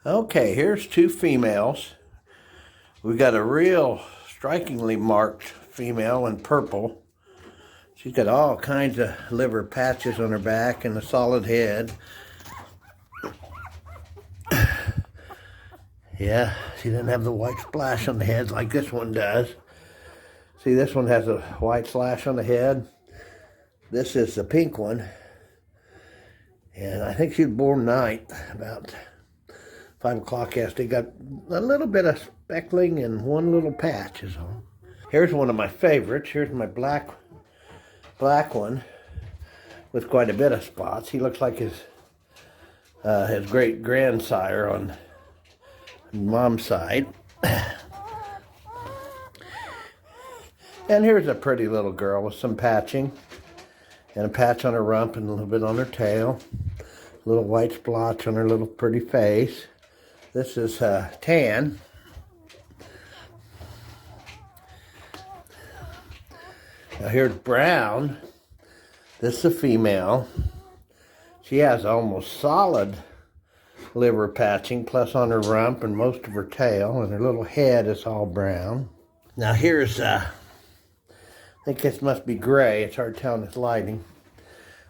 Okay, here's two females. We've got a real strikingly marked female in purple. She's got all kinds of liver patches on her back and a solid head. Yeah, she doesn't have the white splash on the head like this one does. See, this one has a white slash on the head. This is the pink one. And I think she was born night, about 5 o'clock yesterday. Got a little bit of speckling and one little patch is all. Here's one of my favorites. Here's my black one with quite a bit of spots. He looks like his great grandsire on mom's side. And here's a pretty little girl with some patching and a patch on her rump and a little bit on her tail. Little white splotch on her little pretty face. This is tan. Now here's brown. This is a female. She has almost solid liver patching, plus on her rump and most of her tail, and her little head is all brown. Now here's, I think this must be gray. It's hard telling this lighting.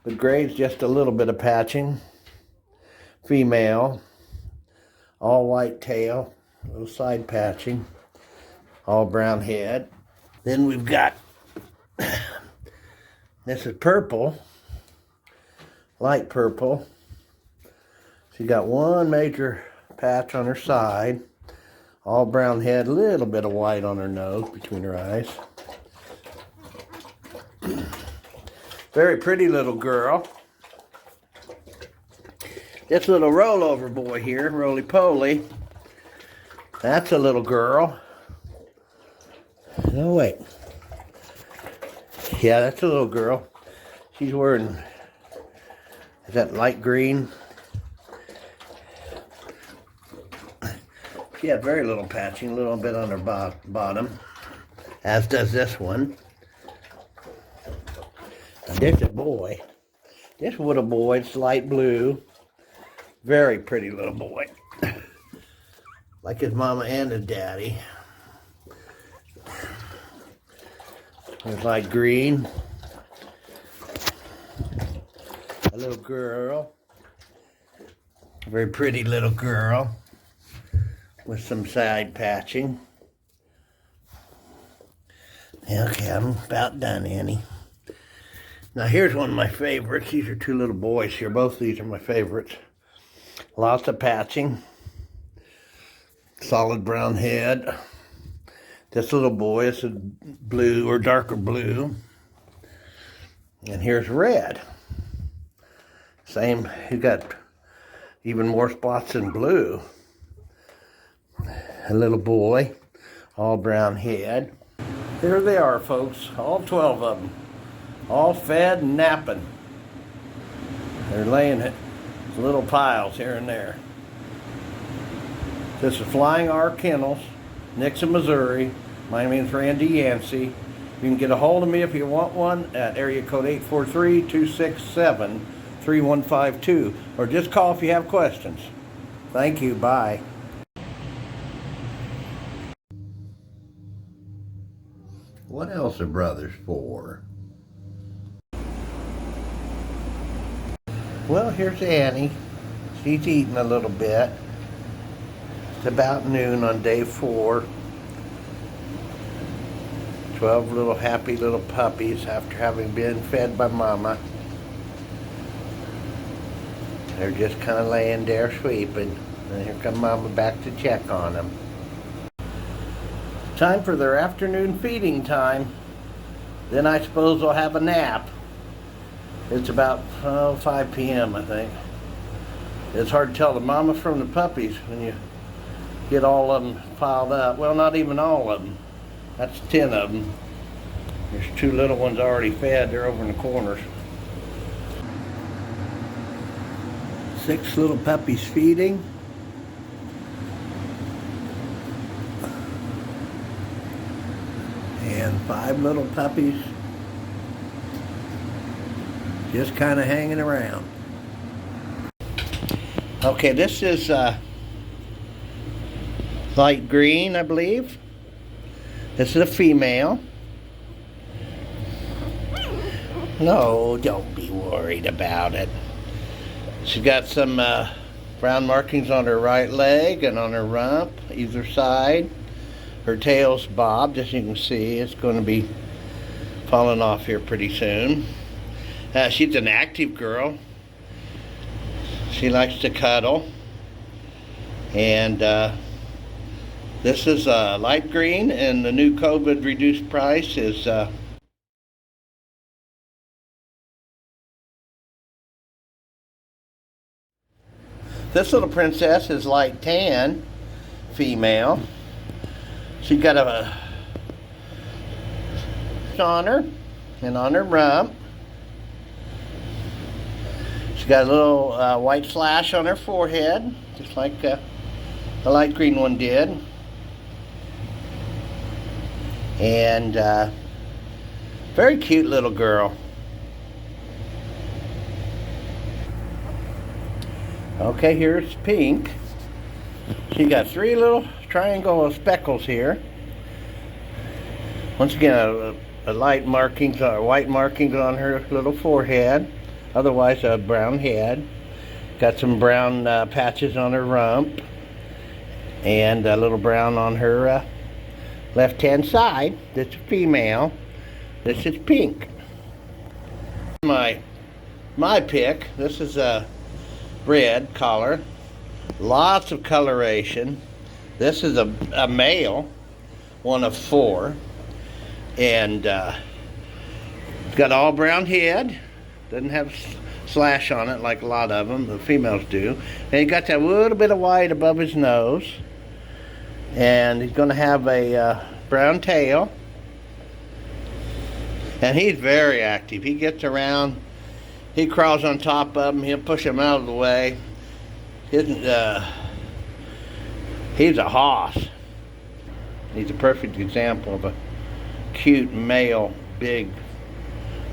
But gray is just a little bit of patching. Female, all white tail, little side patching, all brown head. Then we've got, this is purple, light purple. She got one major patch on her side, all brown head, a little bit of white on her nose between her eyes. Very pretty little girl. This little rollover boy here, roly-poly, that's a little girl. No, wait. Yeah, that's a little girl. She's wearing, is that light green? She has very little patching, a little bit on her bottom, as does this one. Now, this is a boy. This little boy, it's light blue. Very pretty little boy. Like his mama and his daddy. It's light green. A little girl. A very pretty little girl. With some side patching. Okay, I'm about done, Annie. Now here's one of my favorites. These are two little boys here. Both of these are my favorites. Lots of patching. Solid brown head. This little boy is blue or darker blue. And here's red. Same, he's got even more spots than blue. A little boy, all brown head. Here they are, folks, all 12 of them. All fed and napping. They're laying it. Little piles here and there. This is Flying R Kennels, Nixon, Missouri. My name is Randy Yancey. You can get a hold of me if you want one at area code 843-267-3152, or just call if you have questions. Thank you. Bye. What else are brothers for? Well, here's Annie. She's eating a little bit. It's about noon on day 4. 12 little happy little puppies after having been fed by mama. They're just kind of laying there sleeping. And here come mama back to check on them. Time for their afternoon feeding time. Then I suppose they'll have a nap. It's about 5 p.m. I think. It's hard to tell the mama from the puppies when you get all of them piled up. Well, not even all of them. That's 10 of them. There's 2 little ones already fed. They're over in the corners. 6 little puppies feeding. And 5 little puppies just kind of hanging around. Okay, this is light green, I believe. This is a female. No, don't be worried about it. She's got some brown markings on her right leg and on her rump, either side. Her tail's bobbed, as you can see. It's going to be falling off here pretty soon. She's an active girl. She likes to cuddle. And this is light green, and the new COVID reduced price is this little princess is light tan, female. She's got a on her and on her rump. She's got a little white slash on her forehead, just like the light green one did. And very cute little girl. Okay, here's Pink. She got 3 little triangle speckles here. Once again, a light markings or white markings on her little forehead. Otherwise, a brown head. Got some brown patches on her rump, and a little brown on her left-hand side. This is female. This is Pink. My pick. This is a red collar, lots of coloration. This is a male, one of 4, and it's got all brown head. Doesn't have slash on it like a lot of them, the females do. And he got that little bit of white above his nose, and he's going to have a brown tail. And he's very active. He gets around. He crawls on top of them. He'll push them out of the way. He's a hoss. He's a perfect example of a cute male, big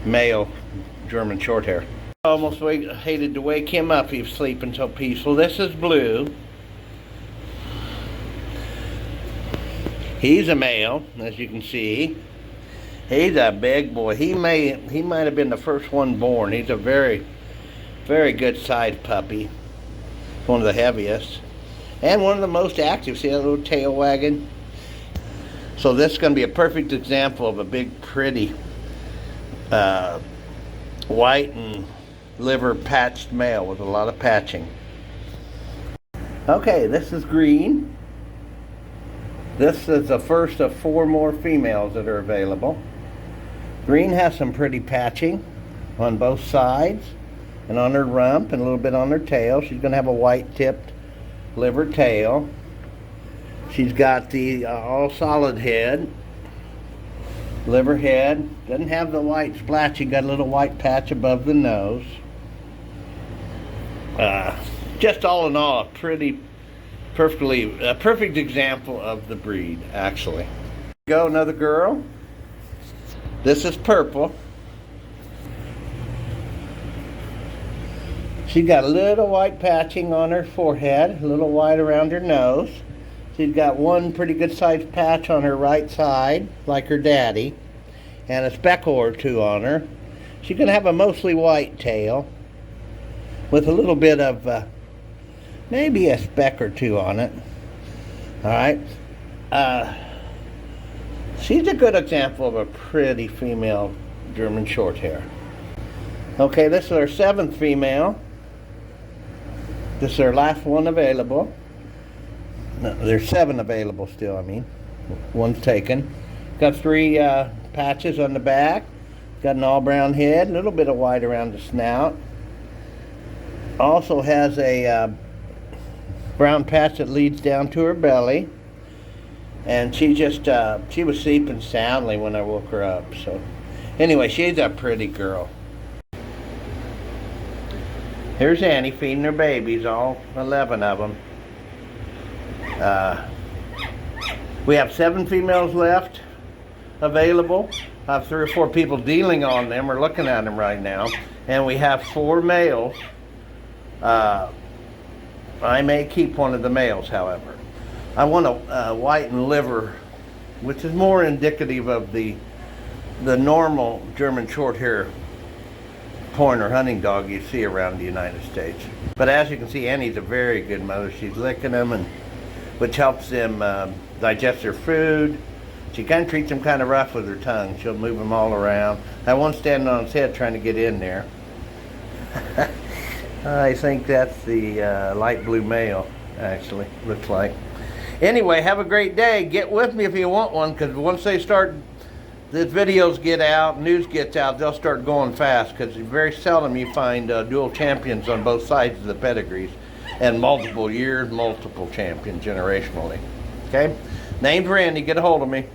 male German Shorthair. I almost hated to wake him up. He was sleeping so peaceful. This is Blue. He's a male, as you can see. He's a big boy. He might have been the first one born. He's a very, very good sized puppy. One of the heaviest. And one of the most active. See that little tail wagging? So this is going to be a perfect example of a big, pretty, white and liver patched male with a lot of patching. Okay, this is Green. This is the first of 4 more females that are available. Green has some pretty patching on both sides and on her rump and a little bit on her tail. She's going to have a white tipped liver tail. She's got the all solid head, liver head. Doesn't have the white splotchy, got a little white patch above the nose. Just all in all, a perfect example of the breed, actually. Go, another girl. This is Purple. She's got a little white patching on her forehead, a little white around her nose. She's got one pretty good sized patch on her right side, like her daddy, and a speckle or 2 on her. She's going to have a mostly white tail with a little bit of maybe a speck or 2 on it. All right. She's a good example of a pretty female German Shorthair. Okay, this is our 7th female. This is our last one available. No, there's 7 available still, I mean. One's taken. Got 3 patches on the back. Got an all brown head, a little bit of white around the snout. Also has a brown patch that leads down to her belly. And she was sleeping soundly when I woke her up. So anyway, she's a pretty girl. Here's Annie feeding her babies, all 11 of them. We have 7 females left available. I have 3 or 4 people dealing on them or looking at them right now. And we have 4 males. I may keep one of the males, however. I want a white and liver, which is more indicative of the normal German short hair pointer hunting dog you see around the United States. But as you can see, Annie's a very good mother. She's licking them, and which helps them digest their food. She kind of treats them kind of rough with her tongue. She'll move them all around. That one's standing on its head trying to get in there. I think that's the light blue male, actually, looks like. Anyway, have a great day. Get with me if you want one, because once they start, the videos get out, news gets out, they'll start going fast, because very seldom you find dual champions on both sides of the pedigrees, and multiple years, multiple champion generationally. Okay? Name's Randy. Get a hold of me.